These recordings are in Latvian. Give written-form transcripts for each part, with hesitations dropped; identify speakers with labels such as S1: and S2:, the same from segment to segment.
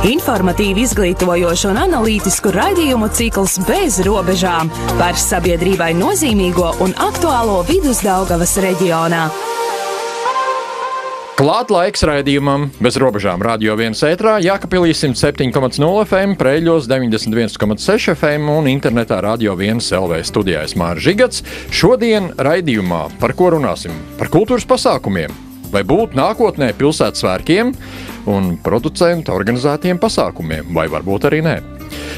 S1: Informatīvi izglītojošu un analītisku raidījumu cikls Bez robežām par sabiedrībai nozīmīgo un aktuālo Vidusdaugavas reģionā.
S2: Klāt laiks raidījumam Bez robežām Radio 1 ētrā, Jākapilī 107,0 FM, Preļļos 91,6 FM un internetā Radio 1 LV studijās Māris Žigats. Šodien raidījumā par ko runāsim? Par kultūras pasākumiem. Vai būt nākotnē pilsētas svētkiem un producentu organizētiem pasākumiem, vai varbūt arī nē.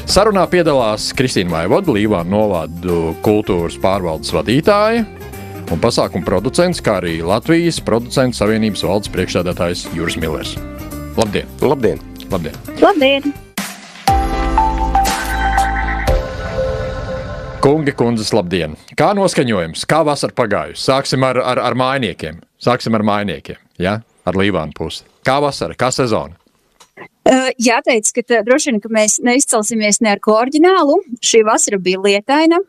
S2: Sarunā piedalās Kristīna Vaivoda, Līvānu novadu kultūras pārvaldes vadītāja un pasākumu producents, kā arī Latvijas producentu savienības valdes priekšsēdētājs Juris Millers. Labdien!
S3: Labdien!
S2: Labdien!
S4: Labdien!
S2: Kungi, kundzes, labdien! Kā noskaņojums? Kā vasara pagājusi? Sāksim ar mainiekiem. Ja? Ar Līvānu pusi. Kā vasara? Kā sezona?
S4: Jāteic, ka droši vien, ka mēs neizcelsimies ne ar ko oriģinālu. Šī vasara bija lietaina.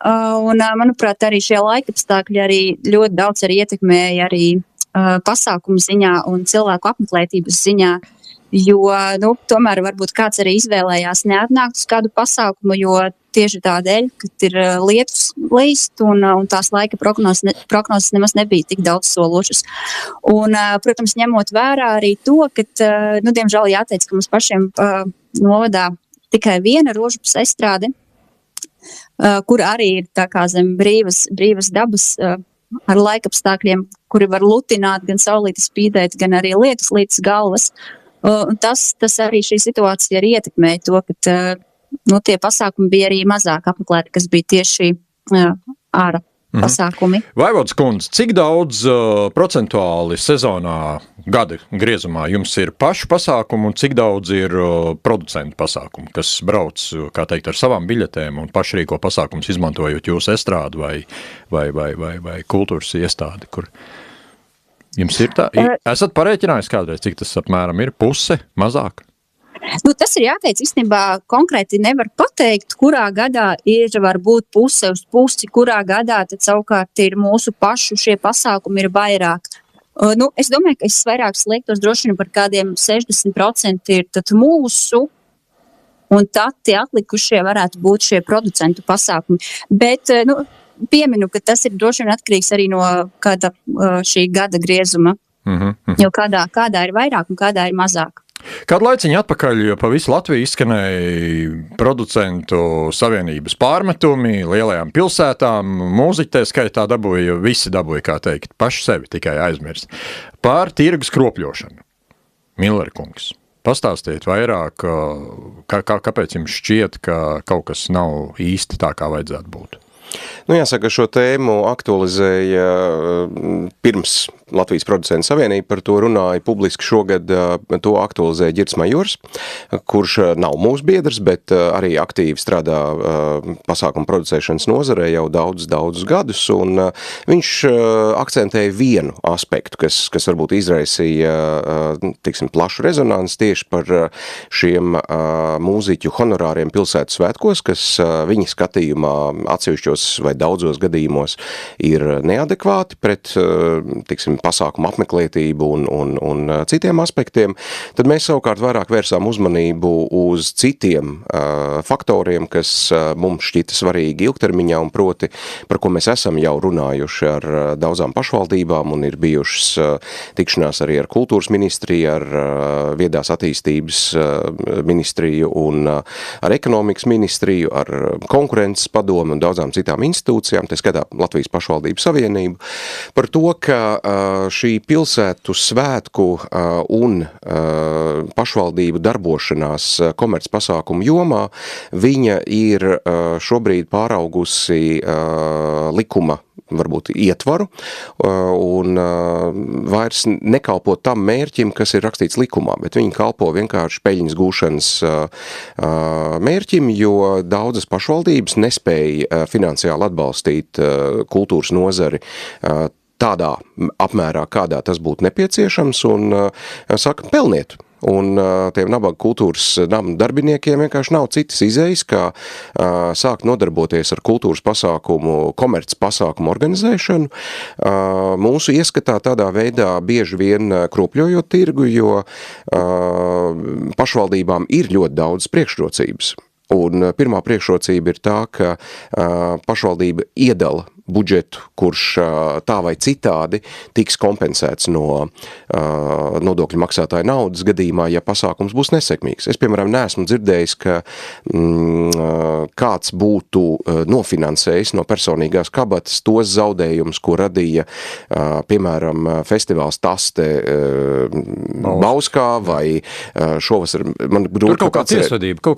S4: Un, manuprāt, arī šie laikapstākļi arī ļoti daudz arī ietekmēja arī pasākumu ziņā un cilvēku apmeklētības ziņā. Jo, tomēr varbūt kāds arī izvēlējās neatnākt uz kādu pasākumu, jo tieši tādēļ, ka ir lietus līst un tās laika prognozes nemaz nebija tik daudz sološas. Un, protams, ņemot vērā arī to, ka, diemžēl jāteic, ka mums pašiem novadā tikai viena Rožupes estrāde, kur arī ir tā kā zem brīvas dabas ar laikapstākļiem, kuri var lutināt, gan saulīti spīdēt, gan arī lietus līdz galvas. Un tas arī šī situācija arī ietekmēja to, ka tie pasākumi bija arī mazāk apmeklēti, kas bija tieši ārā pasākumi.
S2: Vaivodas kundze, cik daudz procentuāli sezonā gada griezumā jums ir pašu pasākumu un cik daudz ir producentu pasākumu, kas brauc, kā teikt, ar savām biļetēm un pašrīko pasākumus izmantojot jūsu estrādu vai kultūras iestādi, kur jums ir tā? Esat parēķinājis kādreiz, cik tas apmēram ir? Puse? Mazāk?
S4: Tas ir jāteic, īstenībā konkrēti nevar pateikt, kurā gadā ir varbūt puse uz pusi, kurā gadā tad savukārt ir mūsu pašu šie pasākumi ir vairāk. Es domāju, ka es vairāk sliektos droši vien par kādiem 60% ir tad mūsu, un tad tie atlikušie varētu būt šie producentu pasākumi. Bet, pieminu, ka tas ir droši vien atkarīgs arī no kāda šī gada griezuma, jo kādā ir vairāk un kādā ir mazāk.
S2: Kādu laiciņu atpakaļ pa visu Latviju izskanēja producentu savienības pārmetumi lielajām pilsētām, mūziķi tā skaitā visi dabūja, kā teikt, paši sevi tikai aizmirst. Par tirgus kropļošanu. Miller kungs, pastāstiet vairāk, kāpēc jums šķiet, ka kaut kas nav īsti tā, kā vajadzētu būt?
S3: Jāsaka, šo tēmu aktualizēja pirms Latvijas producentu savienība, par to runāja publiski šogad, to aktualizēja Ģirds Majors, kurš nav mūsu biedrs, bet arī aktīvi strādā pasākumu producēšanas nozarē jau daudzus gadus, un viņš akcentēja vienu aspektu, kas varbūt izraisīja, plašu rezonanci tieši par šiem mūziķu honorāriem pilsētu svētkos, kas viņa skatījumā atsevišķos vai daudzos gadījumos ir neadekvāti pret, pasākumu apmeklētību un citiem aspektiem, tad mēs savukārt vairāk vērsām uzmanību uz citiem faktoriem, kas mums šķita svarīgi ilgtermiņā, un proti, par ko mēs esam jau runājuši ar daudzām pašvaldībām, un ir bijušas tikšanās arī ar kultūras ministriju, ar viedās attīstības ministriju un ar ekonomikas ministriju, ar konkurences padomu un daudzām citām institūcijām, tā skatā Latvijas pašvaldību savienību, par to, ka šī pilsētu svētku un pašvaldību darbošanās komerc pasākumu jomā, viņa ir šobrīd pāraugusi likuma varbūt ietvaru un vairs nekalpo tam mērķim, kas ir rakstīts likumā, bet viņi kalpo vienkārši peļņas gūšanas mērķim, jo daudzas pašvaldības nespēja finansiāli atbalstīt kultūras nozari tādā apmērā, kādā tas būtu nepieciešams, un saka, pelniet. Un tiem nabaga kultūras nama darbiniekiem vienkārši nav citas izejas, kā sākt nodarboties ar kultūras pasākumu, komerc pasākumu organizēšanu. Mūsu ieskatā tādā veidā bieži vien kropļojot tirgu, jo pašvaldībām ir ļoti daudz priekšrocības. Un pirmā priekšrocība ir tā, ka pašvaldība iedala budžetu, kurš tā vai citādi tiks kompensēts no nodokļu maksātāja naudas gadījumā, ja pasākums būs nesekmīgs. Es, piemēram, neesmu dzirdējis, ka kāds būtu nofinansējis no personīgās kabatas tos zaudējumus, ko radīja, piemēram, festivāls Taste Bauskā vai šovasar. Man grūti
S2: tur kaut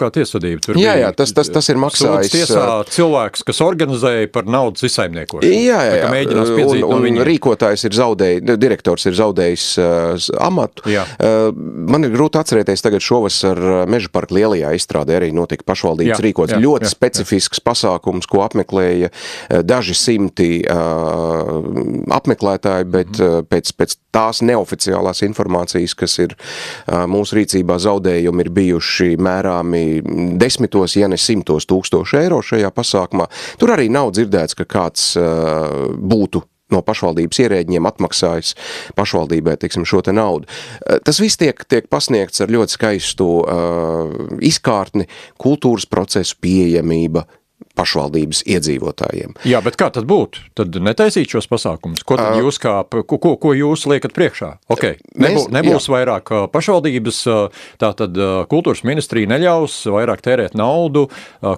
S2: kā tiesvedība.
S3: Jā, tas ir maksājis.
S2: Tiesā cilvēks, kas organizēja par naudas izsaimniekošanu.
S3: Jā. Un rīkotājs ir direktors ir zaudējis amatu.
S2: Jā.
S3: Man ir grūti atcerēties tagad šovasar Meža parka lielajā izstrādē arī notika pašvaldības rīkots ļoti specifisks pasākums, ko apmeklēja daži simti apmeklētāji, bet pēc tās neoficiālās informācijas, kas ir mūsu rīcībā zaudējumi, ir bijuši mērāmi 10, ja ne 100 tūkstoši eiro šajā pasākumā. Tur arī nav dzirdēts, ka kāds būtu no pašvaldības ierēģiem atmaksājis pašvaldībai, teiksim, šo te naudu. Tas viss tiek pasniegts ar ļoti skaistu izkārtni, kultūras procesu pieejamība pašvaldības iedzīvotājiem.
S2: Jā, bet kā tad būtu? Tad netaisīt šos pasākumus? Ko tad jūs ko jūs liekat priekšā? Okay. Nebūs vairāk pašvaldības, tātad kultūras ministrija neļaus vairāk tērēt naudu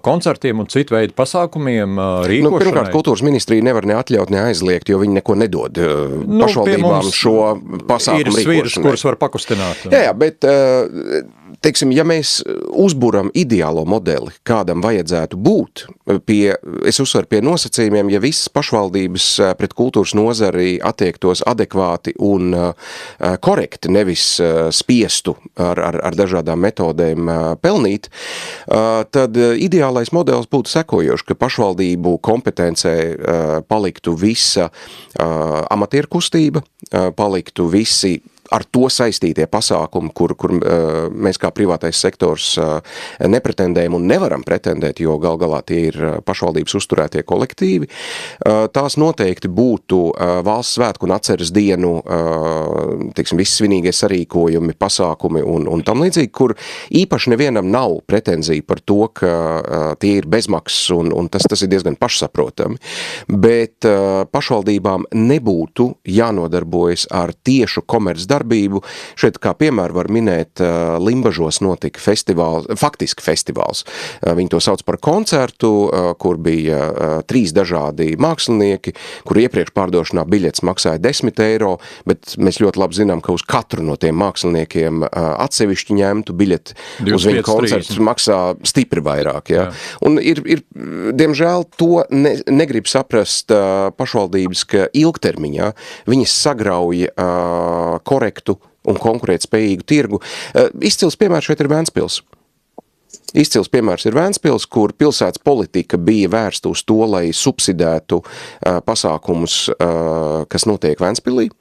S2: koncertiem un citu veidu pasākumiem rīkošanai?
S3: Pirmkārt, kultūras ministrija nevar ne atļaut, ne aizliegt, jo viņi neko nedod pašvaldībām šo pasākumu rīkošanai.
S2: Ir svīras, kuras var pakustināt.
S3: Jā, bet teiksim, ja mēs uzburam ideālo modeli, kādam vajadzētu būt, es uzsveru pie nosacījumiem, ja visas pašvaldības pret kultūras nozari attiektos adekvāti un korekti, nevis spiestu ar dažādām metodēm pelnīt, tad ideālais modelis būtu sekojošs, ka pašvaldību kompetencē paliktu visa amatieru kustība, paliktu visi ar to saistītie pasākumi, kur mēs kā privātais sektors nepretendējam un nevaram pretendēt, jo gal galā tie ir pašvaldības uzturētie kolektīvi. Tās noteikti būtu valsts svētku un atceres dienu, teiksim, visi svinīgie sarīkojumi, pasākumi un tam līdzīgi, kur īpaši nevienam nav pretenzija par to, ka tie ir bezmaksas un tas ir diezgan pašsaprotami. Bet pašvaldībām nebūtu jānodarbojas ar tiešu komercdarbību. Šeit kā piemēru var minēt Limbažos notika faktiski festivāls. Viņi to sauc par koncertu, kur bija 3 dažādi mākslinieki, kur iepriekš pārdošanā biļets maksāja 10 eiro, bet mēs ļoti labi zinām, ka uz katru no tiem māksliniekiem atsevišķi ņemtu biļeti uz viņu koncertu maksā stipri vairāk. Ja? Un ir, diemžēl, to negrib saprast pašvaldības, ka ilgtermiņā viņas sagrauja korektu un konkurētspējīgu tirgu. Izcils piemērs šeit ir Ventspils. Izcils piemērs ir Ventspils, kur pilsētas politika bija vērsta uz to, lai subsidētu pasākumus, kas notiek Ventspilī.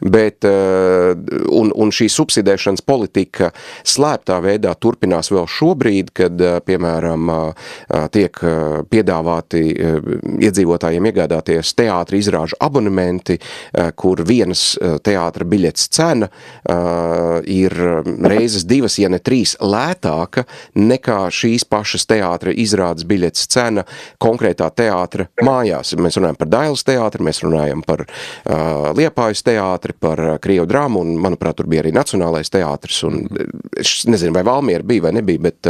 S3: Bet, un šī subsidēšanas politika slēptā veidā turpinās vēl šobrīd, kad, piemēram, tiek piedāvāti iedzīvotājiem iegādāties teātra izrāžu abonementi, kur vienas teātra biļets cena ir reizes 2, ja ne 3 lētāka nekā šīs pašas teātra izrādes biļets cena konkrētā teātra mājās. Mēs runājam par Dailes teātri, mēs runājam par Liepājas teātri, par Krievu drāmu, un, manuprāt, tur bija arī Nacionālais teātris, un es nezinu, vai Valmiera bija vai nebija, bet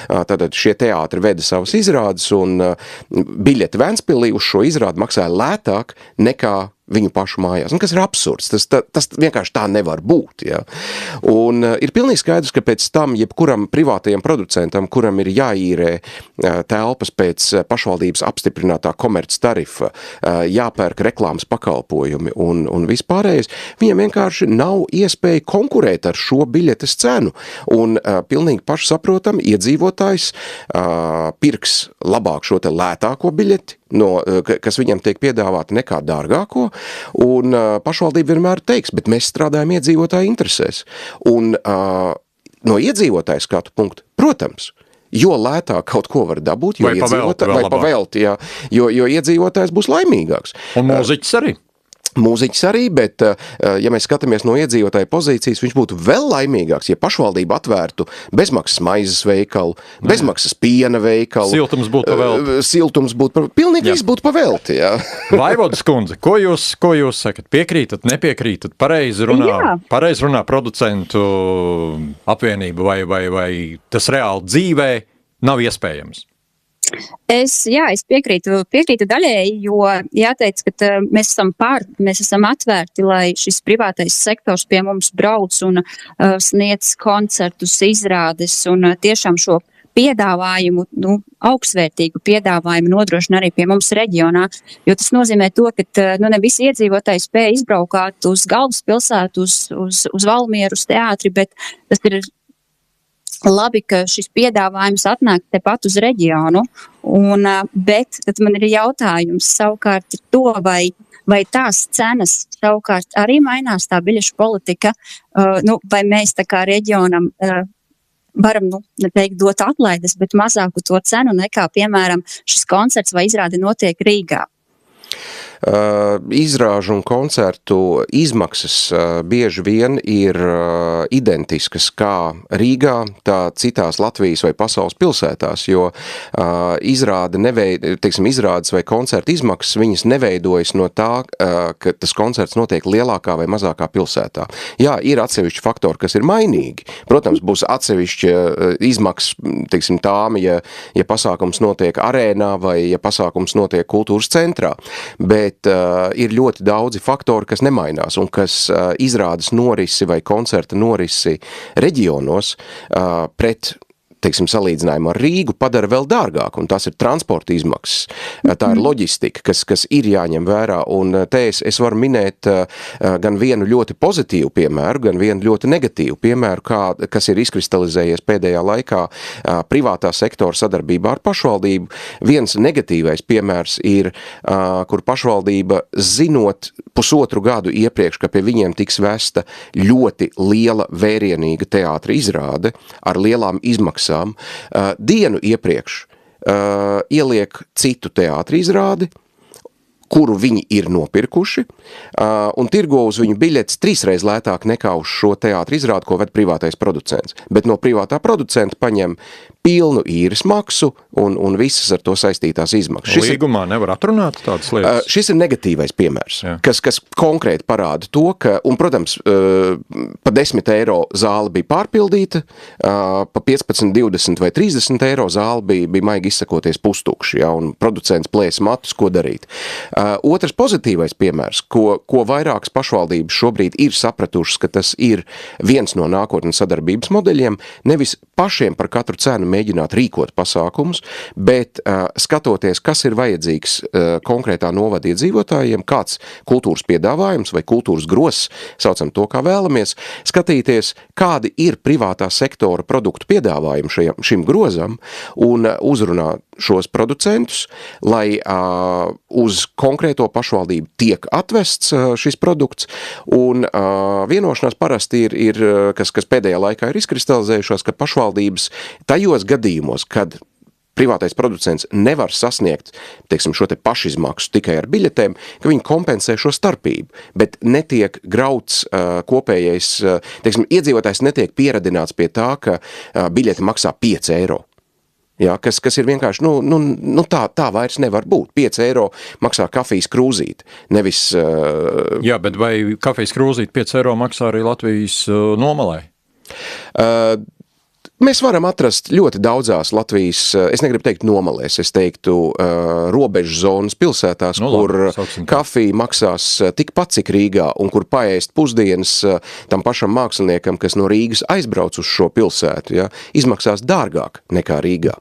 S3: tātad šie teātri veda savas izrādes, un biļeti Ventspilī uz šo izrādi maksāja lētāk nekā viņu pašu mājās. Un kas ir absurds. Tas vienkārši tā nevar būt. Ja? Un ir pilnīgi skaidrs, ka pēc tam jebkuram privātajam producentam, kuram ir jāīrē telpas pēc pašvaldības apstiprinātā komerc tarifa, jāpērk reklāmas pakalpojumi un vispārējais, viņam vienkārši nav iespēja konkurēt ar šo biļetes cenu. Un pilnīgi paši saprotam, iedzīvotājs pirks labāk šo te lētāko biļeti, kas viņam tiek piedāvāta nekā dārgāko, un pašvaldība vienmēr teiks, bet mēs strādājam iedzīvotāju interesēs. Un no iedzīvotāju skatu punktu, protams, jo lētāk kaut ko var dabūt, jo iedzīvotājs būs laimīgāks.
S2: Un mūziķis arī?
S3: mūziķis arī, bet, ja mēs skatāmies no iedzīvotāja pozīcijas, viņš būtu vēl laimīgāks, ja pašvaldība atvērtu bezmaksas maizes veikalu, bezmaksas piena veikalu.
S2: Siltums būtu pavelti.
S3: Siltums būtu pilnīgi viss būtu pavelti, jā.
S2: Vaivodas kundze, ko jūs sakat? Piekrītat, nepiekrītat? Pareizi runā producentu apvienību vai tas reāli dzīvē nav iespējams?
S4: Es piekrītu daļēji, jo jāteic, ka mēs esam atvērti, lai šis privātais sektors pie mums brauc un sniedz koncertus, izrādes un tiešām šo piedāvājumu, augstvērtīgu piedāvājumu nodrošina arī pie mums reģionā, jo tas nozīmē to, ka ne visi iedzīvotāji spēja izbraukāt uz galvaspilsētu, uz Valmieru, uz teātri, bet tas ir labi, ka šis piedāvājums atnāk tepat uz reģionu, bet tad man ir jautājums savukārt to, vai tās cenas savukārt arī mainās tā biļešu politika, vai mēs tā kā reģionam varam, neteikt, dot atlaides, bet mazāku to cenu nekā, piemēram, šis koncerts vai izrāde notiek Rīgā.
S3: Izrāžu un koncertu izmaksas bieži vien ir identiskas kā Rīgā, tā citās Latvijas vai pasaules pilsētās, jo izrādes vai koncertu izmaksas viņas neveidojas no tā, ka tas koncerts notiek lielākā vai mazākā pilsētā. Jā, ir atsevišķi faktori, kas ir mainīgi. Protams, būs atsevišķi izmaksas, tām, ja pasākums notiek arēnā vai ja pasākums notiek kultūras centrā, bet ir ļoti daudzi faktori, kas nemainās un kas izrādes norisi vai koncerta norisi reģionos pret salīdzinājumu ar Rīgu padara vēl dārgāk, un tas ir transporta izmaksas. Tā ir loģistika, kas ir jāņem vērā, un te es varu minēt gan vienu ļoti pozitīvu piemēru, gan vienu ļoti negatīvu piemēru, kas ir izkristalizējies pēdējā laikā privātā sektora sadarbībā ar pašvaldību. Viens negatīvais piemērs ir, kur pašvaldība zinot pusotru gadu iepriekš, ka pie viņiem tiks vesta ļoti liela vērienīga teātra izrāde ar lielām izmaksām, dienu iepriekš ieliek citu teātra izrādi, kuru viņi ir nopirkuši, un tirgo uz viņu biļetes 3 reiz lētāk nekā uz šo teātra izrādi, ko ved privātais producents. Bet no privātā producenta paņem pilnu īres maksu un visas ar to saistītās izmaksas.
S2: Līgumā nevar atrunāt tādas lietas?
S3: Šis ir negatīvais piemērs, kas konkrēti parāda to, ka, un, protams, pa 10 eiro zāle bija pārpildīta, pa 15, 20 vai 30 eiro zāle bija maigi izsakoties pustukši, un producents plēs matus, ko darīt. Otrs pozitīvais piemērs, ko vairākas pašvaldības šobrīd ir sapratušas, ka tas ir viens no nākotnes sadarbības modeļiem, nevis pašiem par katru cenu mēģināt rīkot pasākumus, bet skatoties, kas ir vajadzīgs konkrētā novada iedzīvotājiem, kāds kultūras piedāvājums vai kultūras gross, saucam to, kā vēlamies, skatīties, kādi ir privātā sektora produktu piedāvājumi šim grozam un uzrunāt šos producentus, lai uz konkrēto pašvaldību tiek atvests šis produkts, un vienošanās parasti ir kas pēdējā laikā ir izkristalizējušās, ka pašvaldības tajos gadījumos, kad privātais producents nevar sasniegt, šo te pašizmaksu tikai ar biļetēm, ka viņi kompensē šo starpību, bet netiek grauts kopējais, iedzīvotājs netiek pieradināts pie tā, ka biļete maksā 5 eiro. Jā, kas ir vienkārši, tā vairs nevar būt. 5 eiro maksā kafijas krūzīte, nevis...
S2: Jā, bet vai kafijas krūzīte 5 eiro maksā arī Latvijas nomalē?
S3: Mēs varam atrast ļoti daudzās Latvijas, es negribu teikt nomalēs, es teiktu robežu zonas pilsētās, kur kafija maksās tikpat cik Rīgā un kur paēst pusdienas tam pašam māksliniekam, kas no Rīgas aizbrauc uz šo pilsētu, izmaksās dārgāk nekā Rīgā.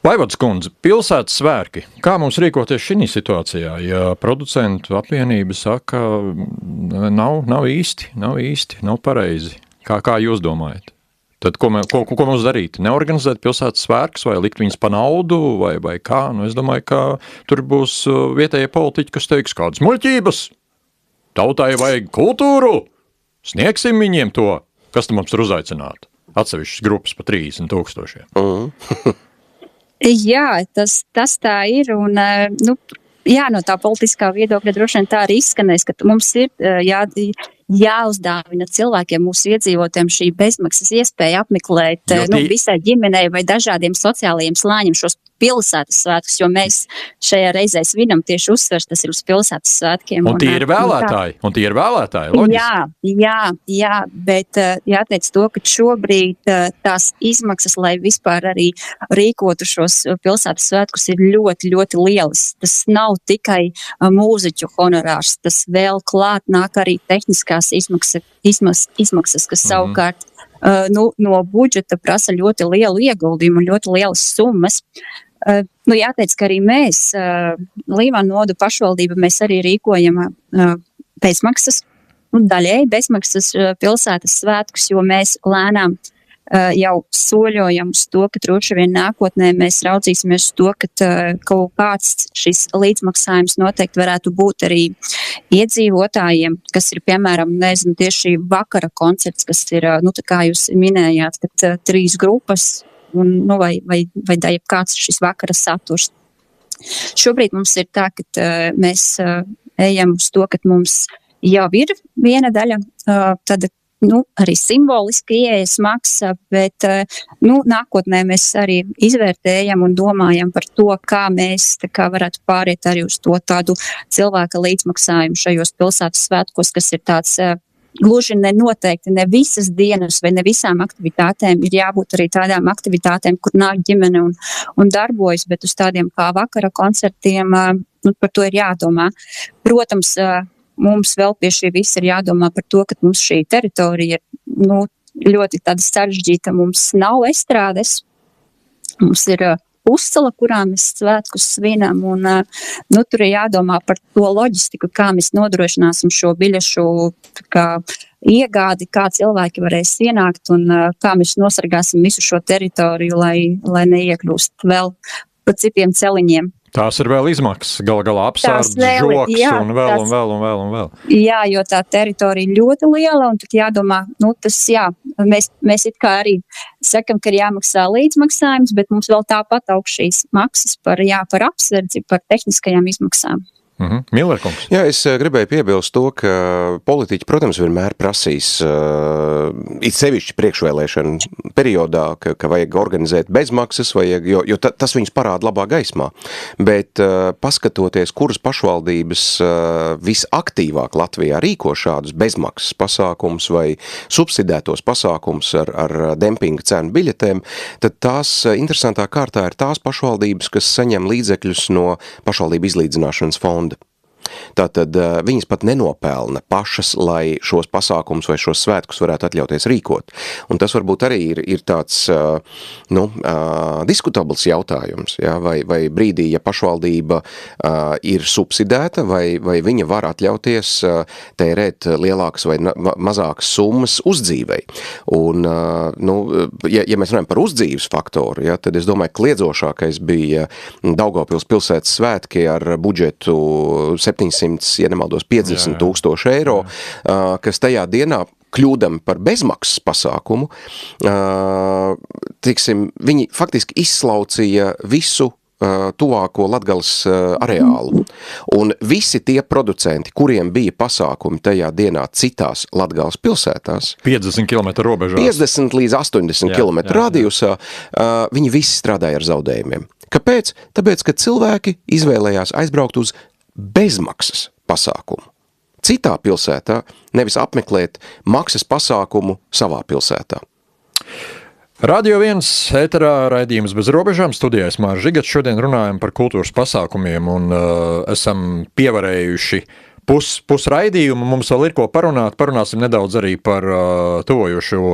S2: Vaivodas kundze, pilsētas svētki. Kā mums rīkoties šī situācijā, ja producentu apvienība saka, nav īsti, nav pareizi? Kā jūs domājat? Tad ko mums darīt? Neorganizēt pilsētas svētkus vai likt viņus pa naudu vai kā? Es domāju, ka tur būs vietējie politiķi, kas teiks, kādas muļķības? Tautai vajag kultūru? Sniegsim viņiem to. Kas tam mums ir uzaicināt? Atsevišķas grupas pa 30,000.
S4: Jā, tas tā ir, un Jā, no tā politiskā viedokļa droši vien tā arī izskanēs, ka mums ir jāuzdāvina cilvēkiem, mūsu iedzīvotājiem šī bezmaksas iespēja apmeklēt visai ģimenei vai dažādiem sociālajiem slāņiem šos pilsētas svētkus, jo mēs šajā reizē svinam tieši uzsvers, tas ir uz pilsētas svētkiem.
S2: Un tie ir vēlētāji, loģiski.
S4: Jā, bet jāteic to, ka šobrīd tās izmaksas, lai vispār arī rīkotu šos pilsētas svētkus, ir ļoti, ļoti lielas. Tas nav tikai mūziķu honorārs, tas vēl klāt nāk arī tehniskās izmaksas, kas savukārt no budžeta prasa ļoti lielu ieguldījumu un ļoti lielas summas. Jāteic, ka arī mēs, Līvānu nodu pašvaldība, mēs arī rīkojam bezmaksas, daļēji bezmaksas pilsētas svētkus, jo mēs lēnām jau soļojam uz to, ka droši vien nākotnē mēs raudzīsimies uz to, ka kaut kāds šis līdzmaksājums noteikti varētu būt arī iedzīvotājiem, kas ir, piemēram, tieši vakara koncerts, kas ir, tā kā jūs minējāt, ka 3 grupas, un, vai jebkāds šis vakara saturs. Šobrīd mums ir tā, ka mēs ejam uz to, ka mums jau ir viena daļa, tad arī simboliski ieejas maksa, bet nākotnē mēs arī izvērtējam un domājam par to, kā mēs varētu pāriet arī uz to tādu cilvēka līdzmaksājumu šajos pilsētas svētkos, kas ir tāds gluži nenoteikti, ne visas dienas vai ne visām aktivitātēm ir jābūt arī tādām aktivitātēm, kur nāk ģimene un darbojas, bet uz tādiem kā vakara koncertiem, par to ir jādomā. Protams, mums vēl pie šī visa ir jādomā par to, ka mums šī teritorija ir ļoti tāda sarežģīta, mums nav estrādes, mums ir uzcela, kurā mēs svētkus svinam, un tur ir jādomā par to loģistiku, kā mēs nodrošināsim šo biļešu iegādi, kā cilvēki varēs ienākt, un kā mēs nosargāsim visu šo teritoriju, lai neiekļūst vēl pa citiem celiņiem.
S2: Tās ir vēl izmaksas, galā apsardz, žoks un vēl.
S4: Jā, jo tā teritorija ļoti liela, un tad jādomā, mēs it kā arī sakam, ka ir jāmaksā līdzmaksājums, bet mums vēl tāpat aug šīs maksas par apsardzi, par tehniskajām izmaksām.
S2: Millerkungs.
S3: Jā, es gribēju piebilst to, ka politiķi, protams, vienmēr prasīs it sevišķi priekšvēlēšanu periodā, ka vajag organizēt bezmaksas, jo tas viņus parāda labā gaismā. Bet paskatoties, kuras pašvaldības visaktīvāk Latvijā rīko šādus bezmaksas pasākums vai subsidētos pasākums ar dempinga cenu biļetēm, tad tās interesantā kārtā ir tās pašvaldības, kas saņem līdzekļus no pašvaldību izlīdzināšanas fonda. Tātad viņas pat nenopelna pašas, lai šos pasākumus vai šos svētkus varētu atļauties rīkot. Un tas varbūt arī ir tāds diskutabls jautājums, ja? vai brīdī, ja pašvaldība ir subsidēta, vai viņa var atļauties tērēt lielākas vai mazākas summas uzdzīvei. Un, ja mēs runājam par uzdzīves faktoru, ja, tad es domāju, kliedzošākais bija Daugavpils pilsētas svētki ar budžetu 700, ja nemaldos, 50 000 eiro, kas tajā dienā kļūdami par bezmaksas pasākumu, viņi faktiski izslaucīja visu tuvāko Latgales areālu. Un visi tie producenti, kuriem bija pasākumi tajā dienā citās Latgales pilsētās,
S2: 50 km robežās,
S3: 50 līdz 80 km radiusā, viņi visi strādāja ar zaudējumiem. Kāpēc? Tāpēc, ka cilvēki izvēlējās aizbraukt uz bezmaksas pasākumu. Citā pilsētā nevis apmeklēt maksas pasākumu savā pilsētā.
S2: Radio 1 ēterā raidījums bez robežām, studijā Māris Žigats. Šodien runājam par kultūras pasākumiem un esam pievarējuši pus raidījumu. Mums vēl ir ko parunāt. Parunāsim nedaudz arī par tuvojošo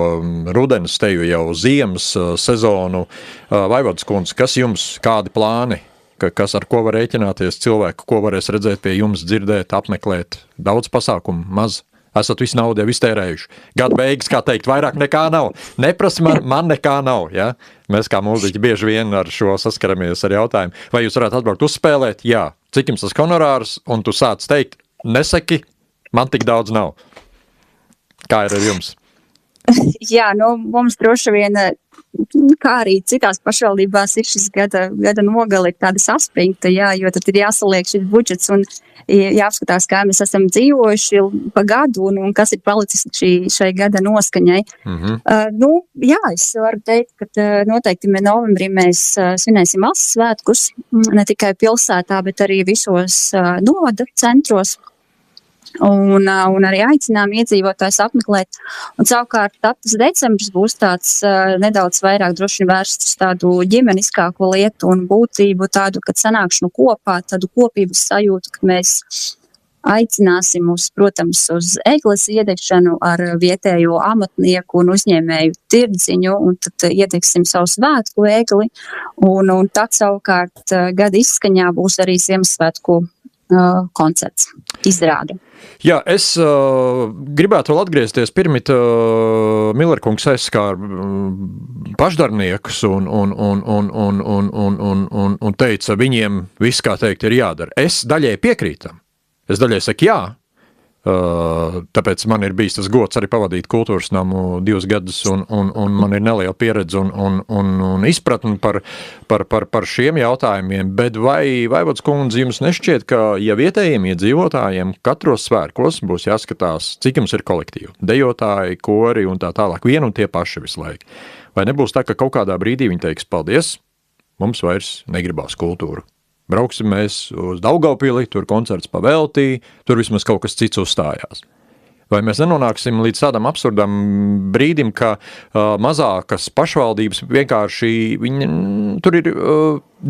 S2: rudenes, teju jau ziemas sezonu. Vaivodas kundze, kas jums, kādi plāni? Kas ar ko var rēķināties cilvēku, ko varēs redzēt pie jums, dzirdēt, apmeklēt, daudz pasākumu, maz, esat visu naudu jau iztērējuši. Gada beigas, kā teikt, vairāk nekā nav. Neprasi man nekā nav, ja? Mēs kā mūziķi bieži vien ar šo saskaramies ar jautājumu. Vai jūs varētu atbraukt uzspēlēt? Jā. Cik jums tas honorārs? Un tu sāc teikt, nesaki, man tik daudz nav. Kā ir ar jums?
S4: Jā, mums droši vien, kā arī citās pašvaldībās ir šis gada nogali ir tāda saspringta, jā, jo tad ir jāsaliek šis budžets un jāapskatās, kā mēs esam dzīvojuši pa gadu un kas ir palicis šai gada noskaņai. Jā, es varu teikt, ka noteikti novembrī mēs svinēsim valsts svētkus, ne tikai pilsētā, bet arī visos novada centros. Un arī aicinām iedzīvotājus apmeklēt. Un savukārt tas decembris būs tāds nedaudz vairāk droši vērsts uz tādu ģimeniskāku lietu un būtību, tādu, kad sanākšanu kopā, tādu kopības sajūtu, ka mēs aicināsim protams, uz egles iedegšanu ar vietējo amatnieku un uzņēmēju tirdziņu, un tad iedegsim savu svētku egli, un tad savukārt gada izskaņā būs arī Ziemassvētku koncerts, izrāde.
S2: Jā, es gribētu vēl atgriezties pirmīt Millerkungs aizskār pašdarbniekus un teica, viņiem viss, kā teikt, ir jādara. Es daļai piekrītam. Es daļai saku jā. Tāpēc man ir bijis tas gods arī pavadīt kultūras namu 2 gadus, un man ir neliela pieredze un izpratni par šiem jautājumiem. Bet vai Vaivods kundze jums nešķiet, ka ja vietējiem iedzīvotājiem katros svētkos būs jāskatās, cik jums ir kolektīvi, dejotāji, kori un tā tālāk, vien un tie paši visu laiku? Vai nebūs tā, ka kaut kādā brīdī viņi teiks, paldies, mums vairs negribās kultūru? Brauksim mēs uz Daugavpili, tur koncerts paveltī, tur vismaz kaut kas cits uzstājās. Vai mēs nenonāksim līdz tādam absurdam brīdim, ka mazākas pašvaldības vienkārši, tur ir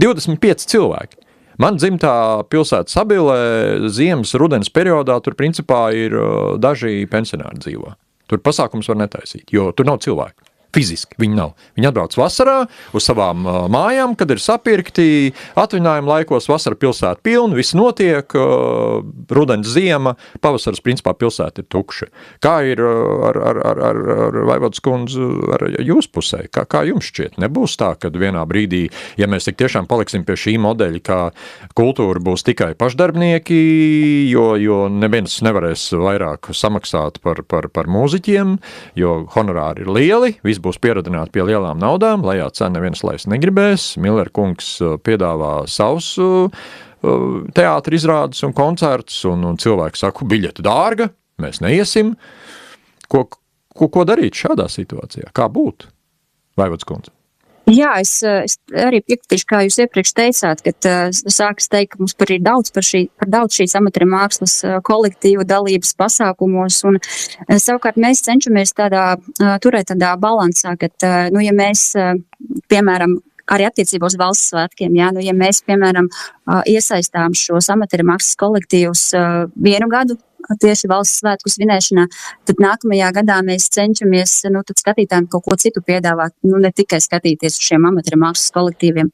S2: 25 cilvēki. Man dzimtā pilsēta Sabilē ziemas rudens periodā, tur principā ir daži pensionāri dzīvo. Tur pasākums var netaisīt, jo tur nav cilvēku. Fiziski viņi nav. Viņi atbrauc vasarā uz savām mājām, kad ir sapirkti, atvaļinājuma laikos vasara pilsēta pilna, viss notiek, rudens ziema, pavasaras principā pilsēta ir tukša. Kā ir ar Vaivodas kundzi, ar jūsu pusē? Kā jums šķiet? Nebūs tā, kad vienā brīdī, ja mēs tik tiešām paliksim pie šī modeļa, kā kultūra būs tikai pašdarbnieki, jo neviens nevarēs vairāk samaksāt par mūziķiem, jo honorāri ir lieli, viss būs pieradināti pie lielām naudām, lejā cena neviens laist negribēs. Miller kungs piedāvā savus teātra izrādes un koncerts, un cilvēki saka, biļete dārga, mēs neiesim. Ko darīt šādā situācijā? Kā būt? Vaivodas kundze.
S4: Jā, es arī piekritīšu, kā jūs iepriekš teicāt, kad sākas teikt, ka mums ir daudz par daudz šīs amatieru mākslas kolektīvu dalības pasākumos, un savukārt mēs cenšamies turēt tādā balansā, kad, ja mēs, piemēram, arī attiecībā uz valsts svētkiem, jā, ja mēs, piemēram, iesaistām šos amatieru mākslas kolektīvus 1 gadu, tieši valsts svētku svinēšanā, tad nākamajā gadā mēs cenšamies tad skatītājiem kaut ko citu piedāvāt, ne tikai skatīties uz šiem amatieru mākslas kolektīviem.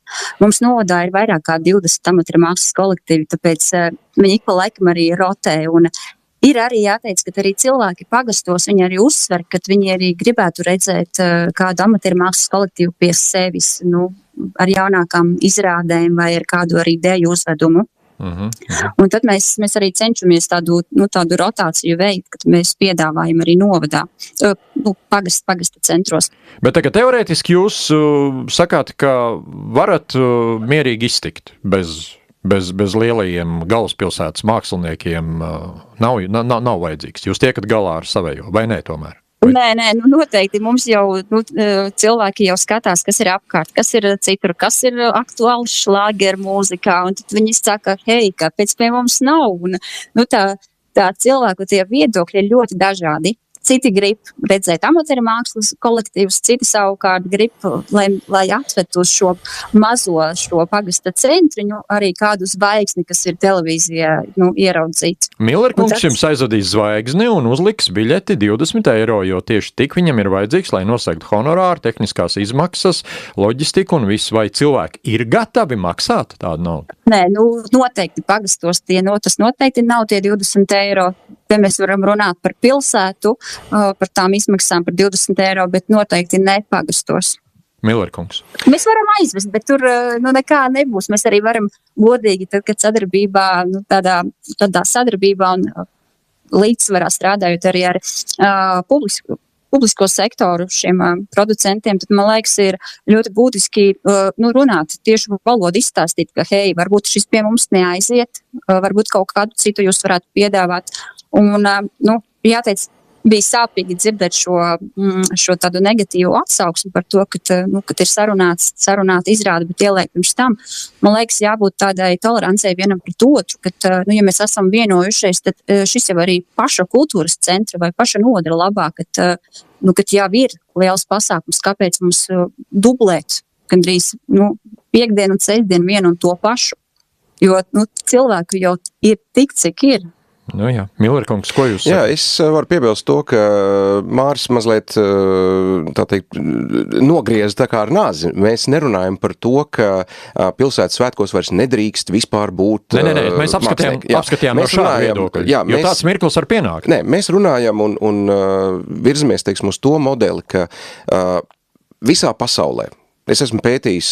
S4: Mums novadā ir vairāk kā 20 amatieru mākslas kolektīvi, tāpēc viņi ik pa laikam arī rotē, un ir arī jāteic, ka arī cilvēki pagastos, viņi arī uzsver, ka viņi arī gribētu redzēt kādu amatieru mākslas kolektīvu pie sevis, ar jaunākām izrādēm vai ar kādu arī deju uzvedumu. Un tad mēs arī cenšamies tādu rotāciju veikt, kad mēs piedāvājam arī novadā, pagasta centros.
S2: Bet tagad teorētiski jūs sakāt, ka varat mierīgi iztikt bez lielajiem galvaspilsētas māksliniekiem, nav vajadzīgs. Jūs tiekat galā ar savējo, vai ne tomēr?
S4: Nē, noteikti mums jau cilvēki jau skatās, kas ir apkārt, kas ir citur, kas ir aktuāls šlāgeru mūzikā, un tad viņi saka, hei, kāpēc pie mums nav? Un, tā cilvēku tie viedokļi ir ļoti dažādi. Citi grib redzēt amatieru mākslas kolektīvus, citi savukārt grib, lai atved uz šo mazo pagasta centriņu arī kādu zvaigzni, kas ir televīzijā ieraudzīts.
S2: Miller kungs jums aizvadīs zvaigzni un uzliks biļeti 20 eiro, jo tieši tik viņam ir vajadzīgs, lai nosegtu honorāru, tehniskās izmaksas, loģistiku un visu. Vai cilvēki ir gatavi maksāt tādu naudu?
S4: Nē, noteikti pagastos tas noteikti nav tie 20 eiro. Te mēs varam runāt par pilsētu, par tām izmaksām par 20 eiro, bet noteikti nepagastos.
S2: Miller kungs.
S4: Mēs varam aizvest, bet tur nekā nebūs. Mēs arī varam godīgi, tad, kad sadarbībā, tādā sadarbībā un līdzsvarā strādājot arī ar publisko sektoru šiem producentiem, tad, man liekas, ir ļoti būtiski runāt tieši valodu izstāstīt, ka, hei, varbūt šis pie mums neaiziet, varbūt kaut kādu citu jūs varētu piedāvāt. Un, jāteic, bija sāpīgi dzirdēt šo tādu negatīvu atsauksmi par to, kad ir sarunāta izrāde, bet ieliek pirms tam. Man liekas, jābūt tādai tolerancei vienam pret otru, ka, ja mēs esam vienojušies, tad šis jau arī paša kultūras centra vai paša nodara labā, kad jau ir liels pasākums, kāpēc mums dublēt gandrīz piekdienu un sestdienu vienu un to pašu. Jo cilvēku jau ir tik, cik ir.
S2: Nu jā, Millerkungs, ko jūs sakat?
S3: Jā, es varu piebilst to, ka Māris mazliet, tā teikt, nogriez tā kā ar nāzi. Mēs nerunājam par to, ka pilsētas svētkos vairs nedrīkst vispār būt
S2: Nē, mēs apskatījām no šāda viedokļa, jo tāds mirklis var pienākt.
S3: Nē, mēs runājam un virzamies, teiksim, uz to modeli, ka visā pasaulē, es esmu pētījis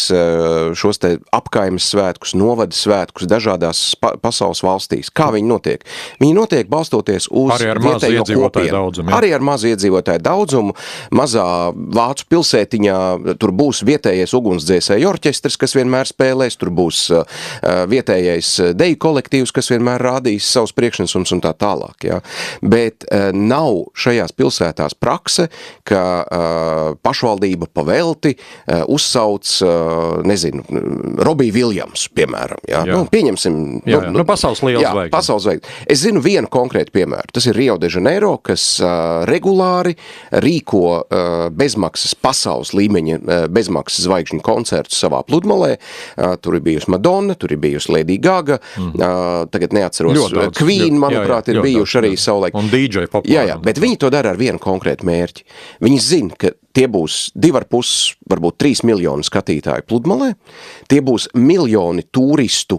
S3: šos te apkaimes svētkus, novada svētkus dažādās pasaules valstīs. Kā viņi notiek? Viņi notiek balstoties uz vietējo kopienu. Arī ar mazu iedzīvotāju daudzumu. Mazā vācu pilsētiņā tur būs vietējais ugunsdzēsēju orķestrs, kas vienmēr spēlēs, tur būs vietējais deju kolektīvs, kas vienmēr rādīs savus priekšnesums un tā tālāk. Ja? Bet nav šajās pilsētās prakse, ka pašvaldība pavelti uzsauc, nezinu, Robiju Viljams, piemēram. Jā?
S2: Jā.
S3: Pieņemsim.
S2: Pasaules liels zvaigznes.
S3: Pasaules zvaigznes. Es zinu vienu konkrētu piemēru. Tas ir Rio de Janeiro, kas regulāri rīko bezmaksas pasaules līmeņa bezmaksas zvaigžņu koncertus savā pludmalē. Tur ir bijusi Madonna, tur ir bijusi Lady Gaga, tagad neatceros. Queen, manuprāt, ir bijuši arī savulaik.
S2: Un DJ populāri.
S3: Jā, bet viņi to dara ar vienu konkrētu mērķi. Viņi zina, ka tie būs 2,5, varbūt 3 miljoni skatītāju pludmalē, tie būs miljoni turistu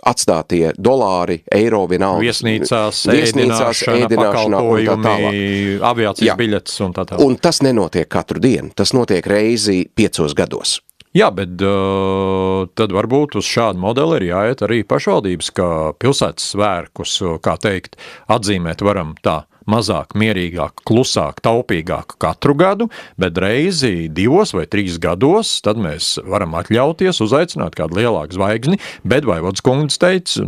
S3: atstātie dolāri, eiro vienalga.
S2: Viesnīcās, ēdināšana, pakalpojumi, aviācijas biļetes un tā tālāk.
S3: Un tas nenotiek katru dienu, tas notiek reizi 5 gados.
S2: Jā, bet tad varbūt uz šādu modeli ir jāiet arī pašvaldības, ka pilsētas svētkus, kā teikt, atzīmēt varam tā mazāk, mierīgāk, klusāk, taupīgāk katru gadu, bet reizi 2 vai 3 gados, tad mēs varam atļauties uzaicināt kādu lielāku zvaigzni, bet Vaivods kungs teica,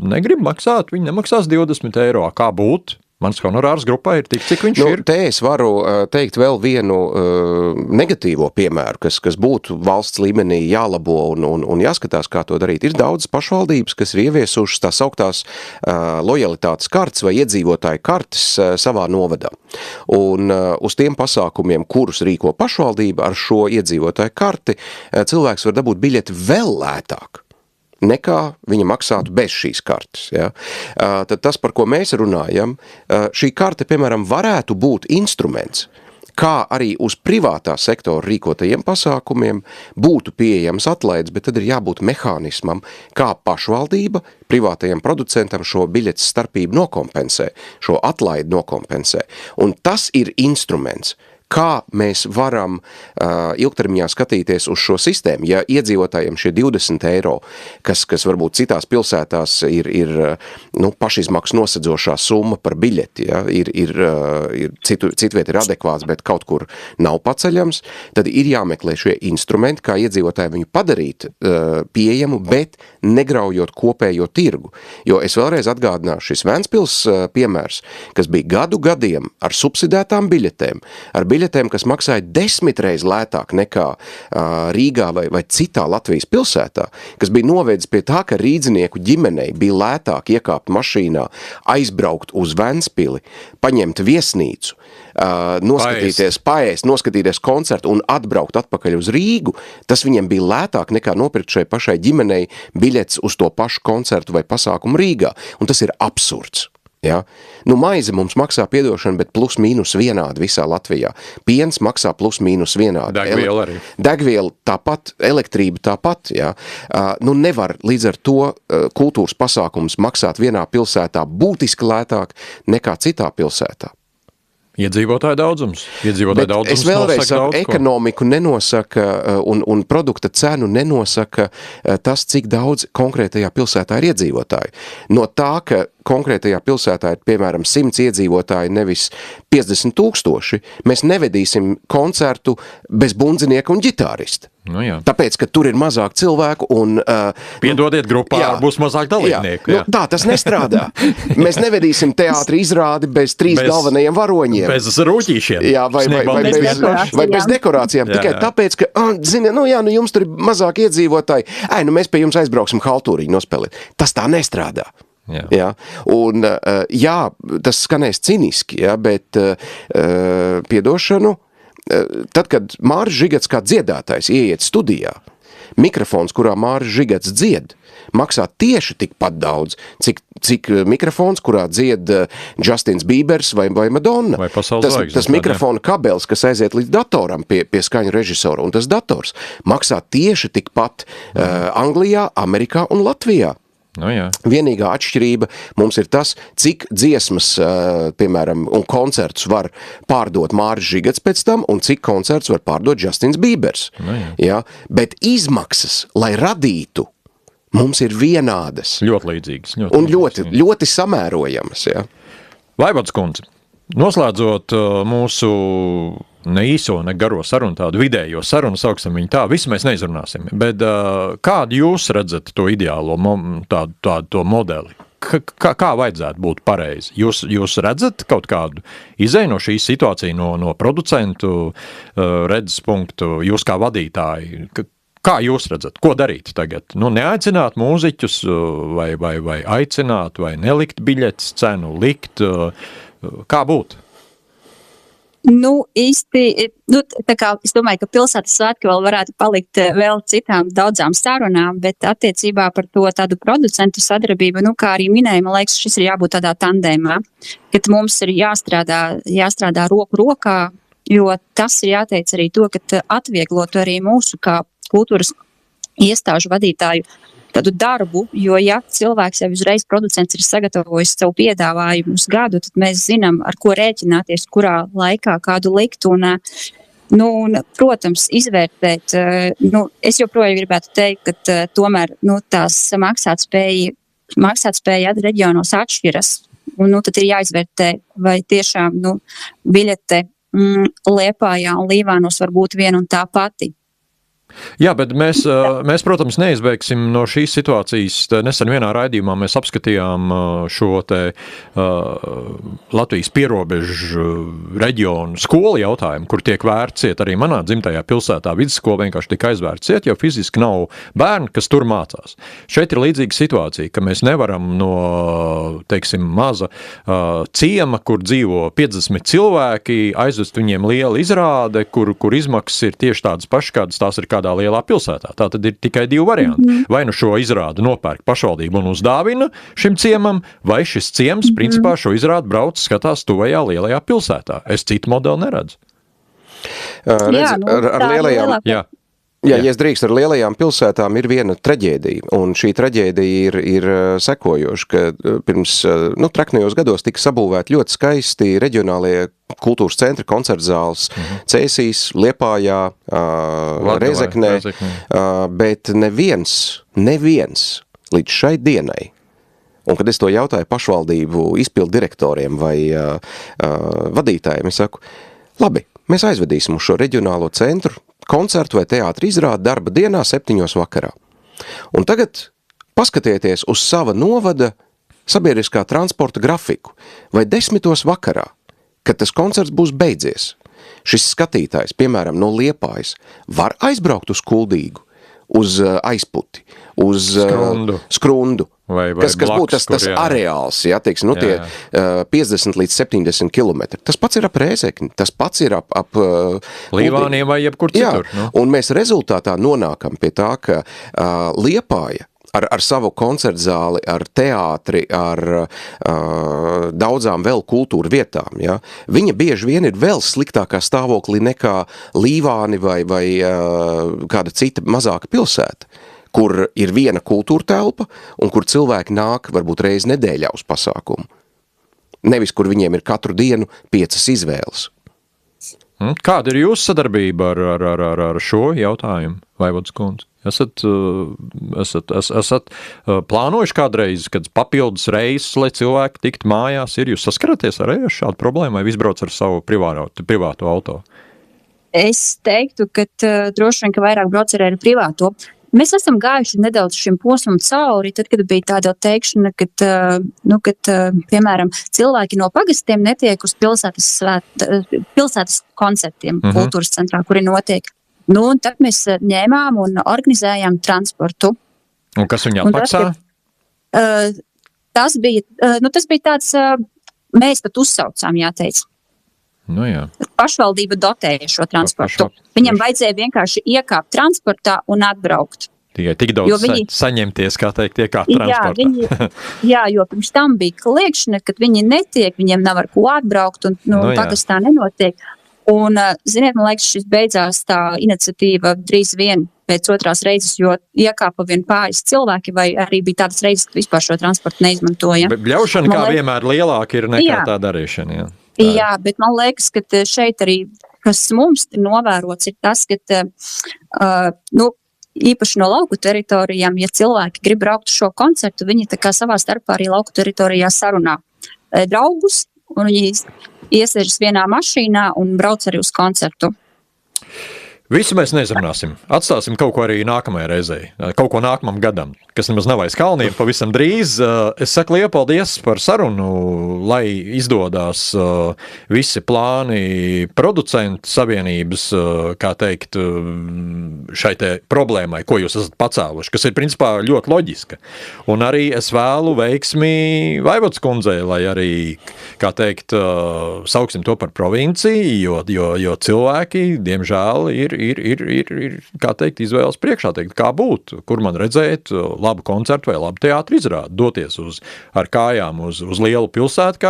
S2: negrib maksāt, viņi nemaksās 20 eiro, kā būt? Mans honorārs grupā ir tik, cik viņš ir.
S3: Te es varu teikt vēl vienu negatīvo piemēru, kas būtu valsts līmenī jālabo un jāskatās, kā to darīt. Ir daudz pašvaldības, kas ir ieviesušas tās augtās lojalitātes kartes vai iedzīvotāju kartes savā novadā. Un uz tiem pasākumiem, kurus rīko pašvaldība ar šo iedzīvotāju karti, cilvēks var dabūt biļeti vēl lētāk nekā viņa maksātu bez šīs kartes. Ja? Tad tas, par ko mēs runājam, šī karte, piemēram, varētu būt instruments, kā arī uz privātā sektora rīkotajiem pasākumiem būtu pieejams atlaides, bet tad ir jābūt mehānismam, kā pašvaldība privātajam producentam šo biļetes starpību nokompensē, šo atlaidi nokompensē. Un tas ir instruments, kā mēs varam ilgtermiņā skatīties uz šo sistēmu. Ja iedzīvotājiem šie 20 eiro, kas varbūt citās pilsētās ir pašizmaksas nosedzošā summa par biļeti, ja, ir citviet ir adekvāts, bet kaut kur nav paceļams, tad ir jāmeklē šie instrumenti, kā iedzīvotāji viņu padarīt pieejamu, bet negraujot kopējo tirgu. Jo es vēlreiz atgādināšu šis Ventspils piemērs, kas bija gadiem ar subsidētām biļetēm, ar biļetēm, kas maksāja 10 reiz lētāk nekā Rīgā vai citā Latvijas pilsētā, kas bija novēdis pie tā, ka rīdzinieku ģimenei bija lētāk iekāpt mašīnā, aizbraukt uz Ventspili, paņemt viesnīcu, noskatīties koncertu un atbraukt atpakaļ uz Rīgu, tas viņiem bija lētāk nekā nopirkt šai pašai ģimenei biļetes uz to pašu koncertu vai pasākumu Rīgā. Un tas ir absurds. Ja? Maize mums maksā piedošana, bet plus mīnus vienādi visā Latvijā. Piens maksā plus mīnus vienādi.
S2: Degviela arī.
S3: Degviela tāpat, elektrība tāpat. Ja? Nevar līdz ar to kultūras pasākums maksāt vienā pilsētā būtiski lētāk nekā citā pilsētā.
S2: Iedzīvotāju daudzums.
S3: Es vēlreiz saku, ekonomiku nenosaka un produkta cenu nenosaka tas, cik daudz konkrētajā pilsētā ir iedzīvotāji. No tā, ka konkrētajā pilsētā ir, piemēram, 100 iedzīvotāji, nevis 50 000, mēs nevedīsim koncertu bez bundzinieka un ģitārista.
S2: Nu, jā.
S3: Tāpēc, ka tur ir mazāk cilvēku un...
S2: Piedodiet, grupā būs mazāk dalībnieku.
S3: Jā. Nu, tā tas nestrādā. Mēs nevedīsim teātri izrādi bez 3 galvenajiem varoņiem.
S2: Bez rūķīšiem.
S3: Jā, vai bez dekorācijām. Tikai tāpēc, ka, zini, jums tur ir mazāk iedzīvotāji. Mēs pie jums aizbrauksim haltūriņu nospēlēt. Tas tā nestrādā. Jā. Un, tas skanēs ciniski, bet piedošanu, tad, kad Māris Žigats kā dziedātājs ieiet studijā, mikrofons, kurā Māris Žigats dzied, maksā tieši tikpat daudz, cik mikrofons, kurā dzied Justins Bībers vai Madonna.
S2: Vai pasaules zvaigznes.
S3: Tas mikrofona kabelis, kas aiziet līdz datoram pie skaņu režisora, un tas dators maksā tieši tikpat Anglijā, Amerikā un Latvijā.
S2: Nu, jā.
S3: Vienīgā atšķirība mums ir tas, cik dziesmas, piemēram, un koncertus var pārdot Māris Žigats pēc tam, un cik koncertus var pārdot Justins Bībers.
S2: Nu, jā.
S3: Ja? Bet izmaksas, lai radītu, mums ir vienādas.
S2: Ļoti līdzīgas.
S3: Un ļoti samērojamas. Ja?
S2: Vaivats kundze, noslēdzot mūsu ne īso, ne garo sarunu, tādu vidējo sarunu, sauksim viņu tā, visu mēs neizrunāsim, bet kādu jūs redzat to ideālo, to modeli? Kā vajadzētu būt pareizi? Jūs redzat kaut kādu izēju no šīs situācijas, no producentu redzes punktu, jūs kā vadītāji? Kā jūs redzat? Ko darīt tagad? Neaicināt mūziķus vai aicināt, vai nelikt biļetes cenu, likt? Kā būt?
S4: Īsti, tā kā es domāju, ka pilsētas svētki vēl varētu palikt vēl citām daudzām sarunām, bet attiecībā par to tādu producentu sadarbību, kā arī minēju, man liekas, šis ir jābūt tādā tandēmā, kad mums ir jāstrādā roku rokā, jo tas ir jāteic arī to, ka atvieglotu arī mūsu kā kultūras iestāžu vadītāju tādu darbu, jo ja cilvēks jau uzreiz producents ir sagatavojis savu piedāvājumu uz gadu, tad mēs zinām, ar ko rēķināties, kurā laikā kādu likt un, protams, izvērtēt. Es joprojām gribētu teikt, ka tomēr tās maksātspēja reģionos atšķiras, un tad ir jāizvērtē, vai tiešām biļete Liepājā un Līvānos var būt viena un tā pati.
S2: Jā, bet mēs, protams, neizbeigsim no šīs situācijas. Nesen vienā raidījumā mēs apskatījām šo te Latvijas pierobežu reģionu skolu jautājumu, kur tiek vērts ciet arī manā dzimtajā pilsētā. Vidusskola vienkārši tika aizvērts ciet, jo fiziski nav bērni, kas tur mācās. Šeit ir līdzīga situācija, ka mēs nevaram no, teiksim, maza ciema, kur dzīvo 50 cilvēki, aizvest viņiem liela izrāde, kur izmaksas ir tieši tādas pašas, kādas tās ir kādā lielā pilsētā. Tā tad ir tikai 2 varianti. Vai šo izrādu nopērk pašvaldību un uzdāvina šim ciemam, vai šis ciems, principā, šo izrādu brauc skatās tuvajā lielajā pilsētā. Es citu modeli neredzu.
S3: Ar lielajām... Ja es drīkst, ar lielajām pilsētām ir viena traģēdija, un šī traģēdija ir sekojoša, ka pirms traknajos gados tika sabūvēti ļoti skaisti reģionālie kultūras centri, koncertzāles, Cēsīs, Liepājā, Rēzeknē, bet neviens līdz šai dienai, un kad es to jautāju pašvaldību izpildu direktoriem vai vadītājiem, es saku, labi, mēs aizvedīsim uz šo reģionālo centru, koncertu vai teātri izrādi darba dienā 7 vakarā. Un tagad paskatieties uz sava novada sabiedriskā transporta grafiku vai 10 vakarā, kad tas koncerts būs beidzies. Šis skatītājs, piemēram, no Liepājas, var aizbraukt uz Kuldīgu, uz Aizputi, uz Skrundu.
S2: Vai
S3: kas būtu tas areāls, teiksim, tie 50 līdz 70 kilometri. Tas pats ir ap Rēzekni, tas pats ir ap
S2: Līvāniem vai jebkur citur.
S3: Un mēs rezultātā nonākam pie tā, ka Liepāja ar savu koncertzāli, ar teātri, ar daudzām vēl kultūra vietām, viņa bieži vien ir vēl sliktākā stāvoklī nekā Līvāni vai kāda cita mazāka pilsēta, kur ir viena kultūra telpa un kur cilvēki nāk varbūt reizi nedēļā uz pasākumu. Nevis, kur viņiem ir katru dienu 5 izvēles.
S2: Kāda ir jūsu sadarbība ar šo jautājumu, Vaivodas kundze? Esat plānojuši kādreiz, kad papildus reizes, lai cilvēki tiktu mājās, jūs saskaraties ar šādu problēmu vai izbrauc ar savu privātu auto?
S4: Es teiktu, ka droši vien, ka vairāk brauc ar privāto. Mēs esam gājuši nedaudz šim posmam cauri, tad, kad bija tāda teikšana, kad piemēram, cilvēki no pagastiem netiek uz pilsētas koncertiem kultūras centrā, kuri notiek. Un tad mēs ņēmām un organizējām transportu.
S2: Un kas viņi atmaksā?
S4: Tas bija tāds, mēs pat uzsaucām, jāteic.
S2: Nu jā.
S4: Pašvaldība dotēja šo transportu. Viņam vajadzēja vienkārši iekāpt transportā un atbraukt.
S2: Tikai tik daudz saņemties, kā teikt, iekāpt transportā.
S4: Jo pirms tam bija kliekšana, kad viņi netiek, viņiem nav ar ko atbraukt un pagastā nenotiek. Un, ziniet, man liekas, šis beidzās tā iniciatīva drīz vien pēc otrās reizes, jo iekāpa vien pāris cilvēki, vai arī bija tādas reizes, ka vispār šo transportu neizmantoja.
S2: Bļaušana kā vienmēr lielāka ir nekā tā darīšana, jā.
S4: Jā, bet man liekas, ka šeit arī, kas mums ir novērots, ir tas, ka, īpaši no lauku teritorijām, ja cilvēki grib braukt šo koncertu, viņi tā kā savā starpā arī lauku teritorijā sarunā draugus, un viņi iesēžas vienā mašīnā un brauc arī uz koncertu.
S2: Visu mēs nezināsim. Atstāsim kaut ko arī nākamajai reizei, kaut ko nākamam gadam, kas nemaz nav aiz kalniem, pavisam drīz. Es saku lielu paldies par sarunu, lai izdodas visi plāni producentu savienības, kā teikt, šai te problēmai, ko jūs esat pacēluši, kas ir principā ļoti loģiska. Un arī es vēlu veiksmi Vaivodas kundzei, lai arī, kā teikt, sauksim to par provinciju, jo cilvēki, diemžēl, ir, kā teikt, izvēles priekšā, teikt, kā būt, kur man redzēt labu koncertu vai labu teātru izrādi, doties ar kājām uz lielu pilsētu,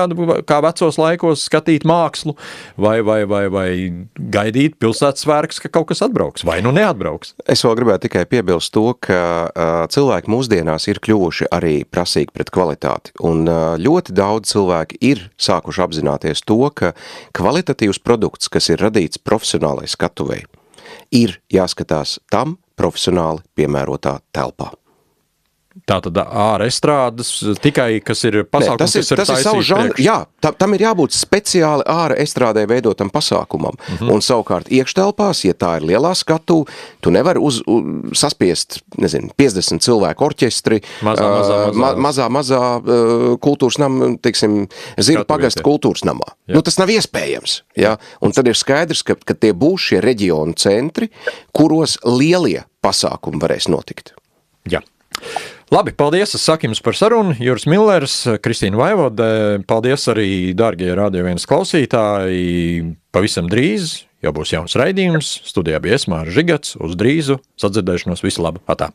S2: kā vecos laikos skatīt mākslu, vai gaidīt pilsētas svētkus, ka kaut kas atbrauks, vai neatbrauks.
S3: Es vēl gribētu tikai piebilst to, ka cilvēki mūsdienās ir kļuvuši arī prasīgi pret kvalitāti, un ļoti daudz cilvēki ir sākuši apzināties to, ka kvalitatīvs produkts, kas ir radīts profesionālai skatuvei, ir jāskatās tam profesionāli piemērotā telpā.
S2: Tātad ārestrādes tikai, kas ir pasākums, kas ir taisīts priekš.
S3: Jā, tam ir jābūt speciāli ārestrādē veidotam pasākumam. Un savukārt iekštelpās, ja tā ir lielā skatu, tu nevari saspiest, 50 cilvēku orķestri, mazā kultūras nama, teiksim, Zirga pagasta kultūras namā. Tas nav iespējams. Ja? Un tad ir skaidrs, ka tie būs šie reģionu centri, kuros lielie pasākumi varēs notikt.
S2: Jā. Labi, paldies, es saku jums par sarunu. Juris Millers, Kristīna Vaivoda, paldies arī, dārgie Radio 1 klausītāji. Pavisam drīz jau būs jauns raidījums. Studijā bija Māris Žigats. Uz drīzu sadzirdēšanos, visu labu. Atā.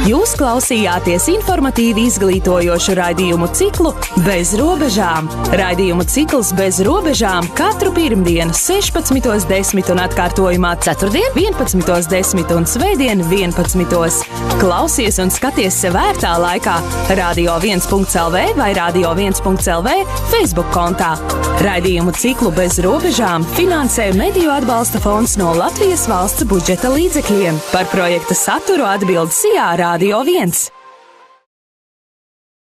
S1: Jūs klausījāties informatīvi izglītojošu raidījumu ciklu Bez robežām. Raidījumu cikls Bez robežām katru pirmdienu 16:10 un atkārtojumā ceturtdien 11:10 un svētdien 11. Klausies un skaties sev ērtā laikā radio1.lv vai radio1.lv Facebook kontā. Raidījumu ciklu Bez robežām finansē Mediju atbalsta fonds no Latvijas valsts budžeta līdzekļiem. Par projekta saturu atbild SIA Radio 1.